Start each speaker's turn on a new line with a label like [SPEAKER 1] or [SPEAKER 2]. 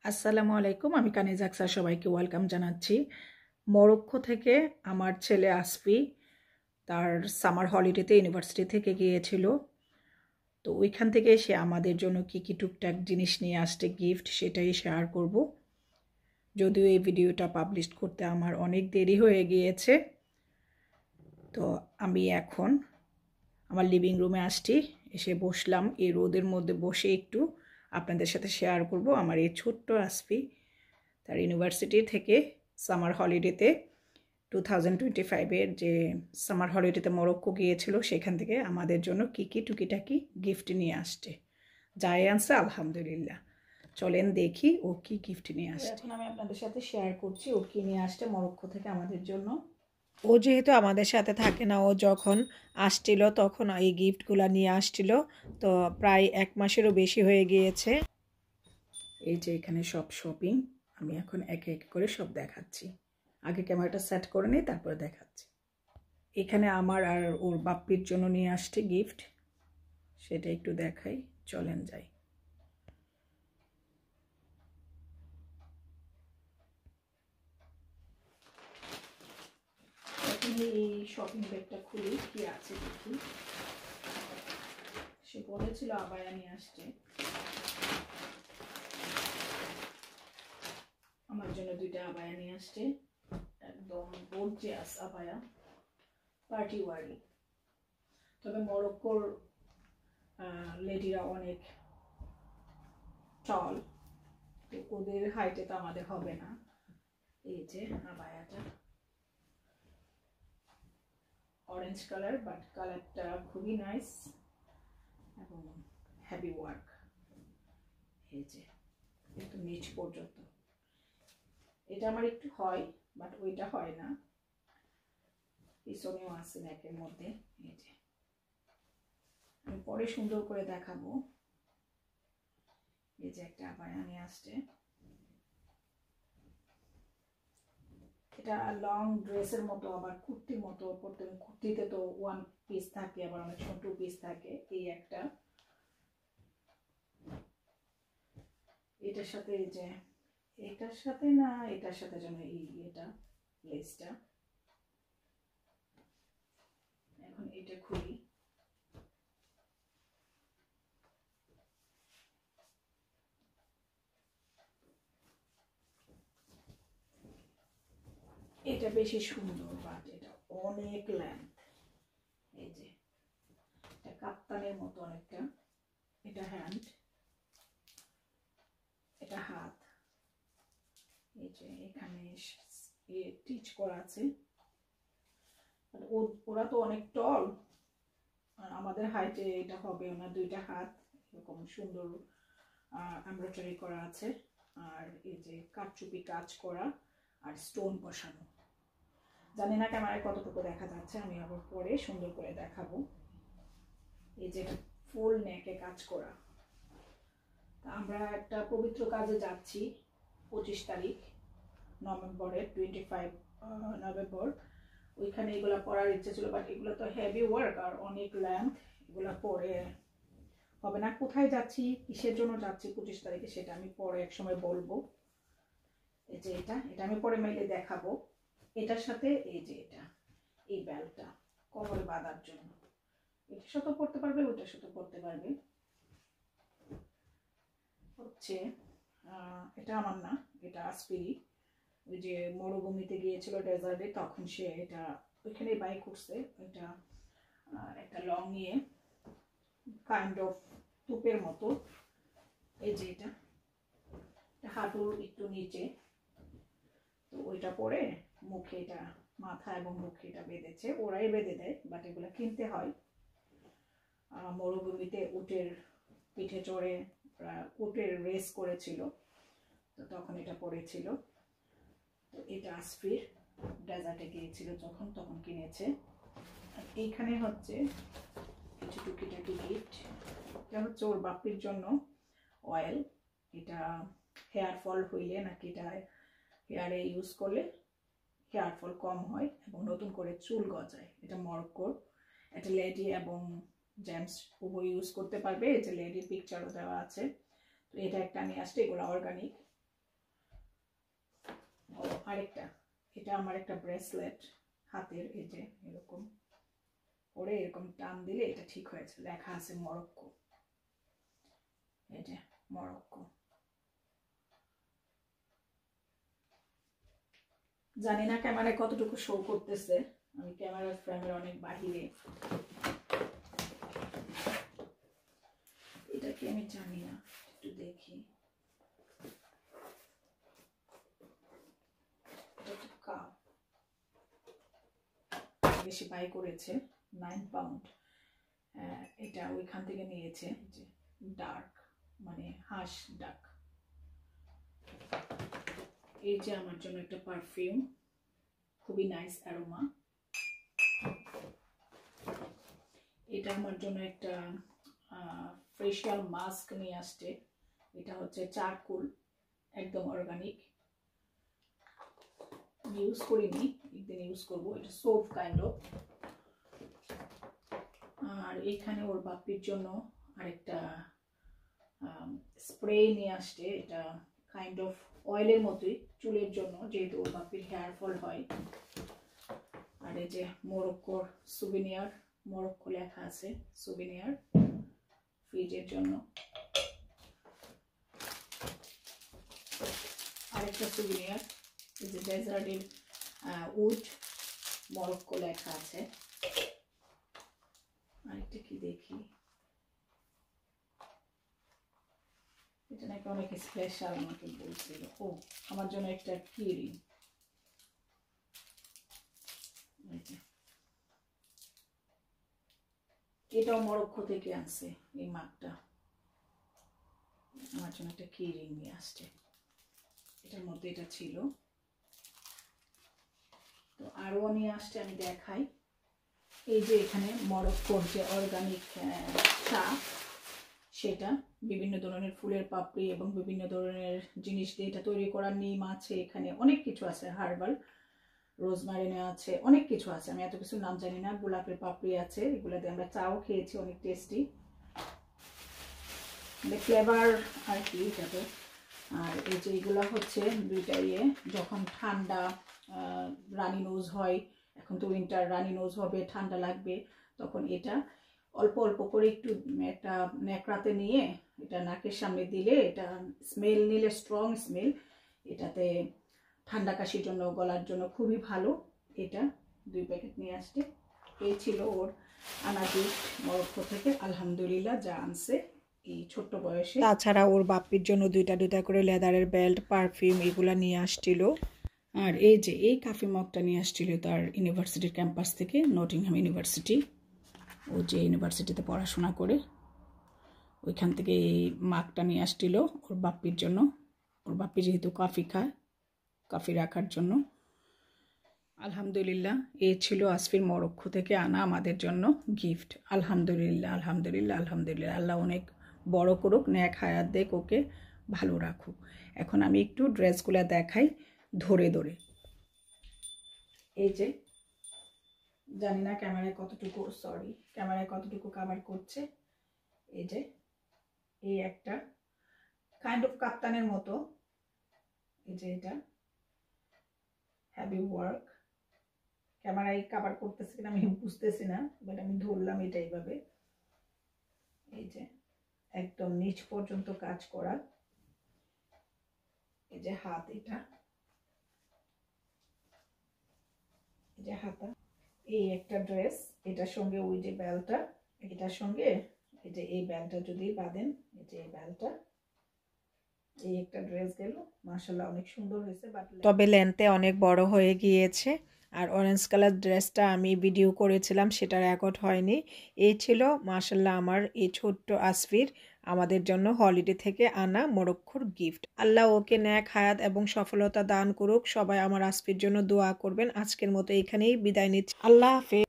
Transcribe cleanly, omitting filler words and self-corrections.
[SPEAKER 1] আসসালামু আলাইকুম, আমি কানিজ আকসার সবাইকে ওয়েলকাম জানাচ্ছি। মরক্কো থেকে আমার ছেলে আসফি তার সামার হলিডেতে ইউনিভার্সিটি থেকে গিয়েছিল। তো ওইখান থেকে সে আমাদের জন্য কি টুকটাক জিনিস নিয়ে আসছে গিফট, সেটাই শেয়ার করব। যদিও এই ভিডিওটা পাবলিশ করতে আমার অনেক দেরি হয়ে গিয়েছে। তো আমি এখন আমার লিভিং রুমে আসছি, এসে বসলাম। এই রোদের মধ্যে বসে একটু আপনাদের সাথে শেয়ার করব আমার এই ছোট্ট আসফি তার ইউনিভার্সিটি থেকে সামার হলিডেতে 2025-এর যে সামার হলিডেতে মরক্কো গিয়েছিল, সেখান থেকে আমাদের জন্য কি টুকিটাকি গিফট নিয়ে আসছে। যাই আনছে আলহামদুলিল্লাহ। চলেন দেখি ও কি গিফট নিয়ে আসছে। এখন আমি আপনাদের সাথে শেয়ার করছি ও কি নিয়ে আসছে মরক্কো থেকে আমাদের জন্য। ও যেহেতু আমাদের সাথে থাকে না, ও যখন আসছিল তখন এই গিফটগুলো নিয়ে আসছিল। তো প্রায় 1 মাসেরও বেশি হয়ে গিয়েছে। এই যে এখানে সব শপিং, আমি এখন একে একে করে সব দেখাচ্ছি। আগে ক্যামেরাটা সেট করে নিই, তারপরে দেখাচ্ছি। এখানে আমার আর ওর বাপ্পির জন্য নিয়ে আসছে গিফট, সেটা একটু দেখাই। চলেন যাই। এখন এই শপিং ব্যাগটা খুলি, কি আছে দেখি। সে বলেছিল আবায়া নিয়ে আসছে, আমার জন্য 2টা আবায়া নিয়ে আসছে। একদম গর্জিয়াস আবায়া, পার্টি ওয়ারি। তবে মরক্কোর লেডিরা অনেক টল, তো ওদের হাইটে তো আমাদের হবে না। এই যে আবায়াটা অরেঞ্জ কালার, বাট কালারটা খুবই নাইস এবং হেভি ওয়ার্ক। এই যে একটু নিচ পর্যন্ত, এটা আমার একটু হয়, বাট ওইটা হয় না। পিছনেও আছে নেকের মধ্যে। এই যে আমি পরে সুন্দর করে দেখাবো। এই যে একটা আবায়া নিয়ে আসছে, এটা লং ড্রেসের মতো, আবার কুর্তির মতো পড়তে। কুর্তিতে তো 1 পিস থাকে, আবার অনেক সময় 2 পিস থাকে। এই একটা, এটার সাথে এই যে এটার সাথে না, এটার সাথে যেন এই এটা লেসটা। এখন এটা খুলি। এটা বেশি সুন্দর, বাট এটা অনেক লেন্থ। এই যে এটা কাপ্তানের মতো অনেকটা। এটা হ্যান্ড, এটা হাত। এই যে এখানে টিচ করা আছে। ওরা তো অনেক টল, আর আমাদের হাইটে এটা হবে না। 2টা হাত এরকম সুন্দর এমব্রয়ডারি করা আছে, আর এই যে কারচুপি কাজ করা আর স্টোন বসানো। জানি না ক্যামেরায় কতটুকু দেখা যাচ্ছে, আমি আবার পরে সুন্দর করে দেখাবো। এই যে ফুল নেকে কাজ করা। আমরা একটা পবিত্র কাজে যাচ্ছি 25 তারিখ নভেম্বরের, 25 নভেম্বর। ওইখানে এগুলা পরার ইচ্ছে ছিল, বাট এগুলো তো হেভি ওয়ার্ক আর অনেক লেন্থ, এগুলা পরে হবে না। কোথায় যাচ্ছি, কিসের জন্য যাচ্ছি 25 তারিখে, সেটা আমি পরে এক সময় বলবো। এই যে এটা আমি পরে মেলে দেখাবো। এটার সাথে এই যে এটা, এই বেল্টটা কোমরে বাঁধার জন্য, এটার সাথে পড়তে পারবে, ওইটার সাথে পড়তে পারবে। হচ্ছে এটা আমার না, এটা আসপিরি। ওই যে মরুভূমিতে গিয়েছিল ডেজার্টে, তখন সে এটা ওইখানে বাই করছে। এটা একটা লং নিয়ে কাইন্ড অফ টুপের মতো। এই যে এটা হাঁটুর একটু নিচে, তো ওইটা পরে মুখে, এটা মাথা এবং মুখে এটা বেঁধেছে। ওরাই বেঁধে দেয়, বাট এগুলো কিনতে হয়। মরুভূমিতে উটের পিঠে চড়ে উটের রেস করেছিল, তো তখন এটা পরেছিল। তো এটা আসফির ডেজার্টে গিয়েছিল যখন, তখন কিনেছে। আর এইখানে হচ্ছে কিছু টুকিটাকি গিফট। এটা হচ্ছে ওর বাপ্পির জন্য অয়েল। এটা হেয়ার ফল হইলে নাকি এটা হেয়ারে ইউজ করলে হেয়ার ফল কম হয় এবং নতুন করে চুল গজায়। এটা মরক্কোর, এটা লেডি এবং জেন্টস উভয় ইউজ করতে পারবে। এটা লেডির পিকচারও দেওয়া আছে। তো এটা একটা নিয়ে আসছে, এগুলো অর্গানিক। আরেকটা, এটা আমার একটা ব্রেসলেট হাতের, এই যে এরকম করে এরকম টান দিলে এটা ঠিক হয়েছে, লেখা আছে মরক্কো, এই যে মরক্কো। জানি না ক্যামেরায় কতটুকু শো করতেছে, আমি ক্যামেরার ফ্রেমের অনেক বাহিরে, এটা কি আমি জানি না, একটু দেখি। বেশি বাই করেছে, 9 পাউন্ড। এটা ওইখান থেকে নিয়েছে, যে ডার্ক মানে হাঁস ডাক। এই যে আমার জন্য একটা পারফিউম, খুবই নাইস অ্যারোমা। এটা আমার জন্য একটা ফেশিয়াল মাস্ক নিয়ে আসছে, এটা হচ্ছে চারকোল, একদম অর্গানিক, ইউজ করিনি, একদিন ইউজ করবো, এটা সোপ কাইন্ড অফ। আর এখানে ওর বাপির জন্য আরেকটা স্প্রে নিয়ে আসছে, এটা কাইন্ড অফ অয়েলের মতোই চুলের জন্য, যেহেতু ওর বাপির হেয়ার ফল হয়। আর এই যে মরক্কোর সুভিনিয়ার, মরক্কো লেখা আছে সুভিনিয়ার, ফ্রিজের জন্য। আরেকটা সুভিনিয়ার, এই যে ডেজার্টের উড, মরক্কো লেখা আছে। আরেকটা কি দেখি, এটা নাকি অনেক স্পেশাল, আমাকে বলছিল। ও, আমার জন্য একটা কিরিং, এটাও মরক্কো থেকে আনছে, এই মাগটা আমার জন্য একটা কিরিং নিয়ে আসছে, এটার মধ্যে এটা ছিল। তো আরও নিয়ে আসছে, আমি দেখাই। এই যে এখানে মরক্কোর যে অর্গানিক চা, সেটা বিভিন্ন ধরনের ফুলের পাপড়ি এবং বিভিন্ন ধরনের জিনিস দিয়ে এটা তৈরি করা, নিম আছে, এখানে অনেক কিছু আছে, হার্বাল, রোজমারিনে আছে, অনেক কিছু আছে, আমি এত কিছু নাম জানি না। গোলাপের পাপড়ি আছে, এগুলো দিয়ে আমরা চাও খেয়েছি, অনেক টেস্টি, মানে ফ্লেভার আর কি এটাতে। আর এই যে এগুলো হচ্ছে দুইটা ইয়ে, যখন ঠান্ডা রানি নোজ হয়, এখন তো উইন্টার, রানি নোজ হবে, ঠান্ডা লাগবে, তখন এটা অল্প অল্প করে একটু একটা ন্যাকড়াতে নিয়ে এটা নাকের সামনে দিলে, এটা স্মেল নিলে, স্ট্রং স্মেল, এটাতে ঠান্ডা কাশির জন্য, গলার জন্য খুবই ভালো। এটা 2 প্যাকেট নিয়ে আসছে। এই ছিল ওর আনা গিফট মরক্কো থেকে, আলহামদুলিল্লাহ, যা আনছে এই ছোট্ট বয়সে। তাছাড়া ওর বাপ্পির জন্য 2টা করে লেদারের বেল্ট, পারফিউম, এগুলা নিয়ে আসছিল। আর এই যে এই কাফি মগটা নিয়ে আসছিল তার ইউনিভার্সিটির ক্যাম্পাস থেকে, নটিংহাম ইউনিভার্সিটি, ও যে ইউনিভার্সিটিতে পড়াশোনা করে, ওইখান থেকে এই মাগটা নিয়ে আসছিল ওর বাপ্পির জন্য। ওর বাপ্পি যেহেতু কফি খায়, কফি রাখার জন্য। আলহামদুলিল্লাহ, এ ছিল আসফির মরক্কো থেকে আনা আমাদের জন্য গিফট। আলহামদুলিল্লাহ, আলহামদুলিল্লাহ, আলহামদুলিল্লাহ, আল্লাহ অনেক বড় করুক, নেক হায়াত দেখ, ওকে ভালো রাখুক। এখন আমি একটু ড্রেসগুলো দেখাই ধরে ধরে। এই যে, জানি না ক্যামেরায় কতটুকু কভার করছে। এই যে, এই একটা কাইন্ড অফ কাপ্তানের মতো, এই যে এটা হ্যাভি ওয়ার্ক, ক্যামেরায় কভার করতেছে কিনা আমি বুঝতেছি না, বাট আমি ধরলাম এটা এইভাবে। এই যে একদম নিচ পর্যন্ত কাজ করা। এই যে হাত, এটা এই যে হাতা। এই একটা ড্রেস, এটার সঙ্গে ওই যে বেলটা, এটার সঙ্গে এই যে এই বেলটা যদি বাঁধেন, এই যে এই বেলটা, এই একটা ড্রেস গেল, মাশাআল্লাহ অনেক সুন্দর হয়েছে, বাট তবে লেন্থে অনেক বড় হয়ে গিয়েছে। আর অরেঞ্জ কালার ড্রেসটা আমি ভিডিও করেছিলাম, সেটা রেকর্ড হয়নি। এই ছিল মাশাআল্লাহ আমার এই ছোট্ট আসফির আমাদের জন্য হলিডে থেকে আনা মরক্কোর গিফট। আল্লাহ ওকে নেক হায়াত এবং সফলতা দান করুক। সবাই আমার আসফির জন্য দোয়া করবেন। আজকের মতো এখানেই বিদায় নিচ্ছি, আল্লাহ হাফেজ।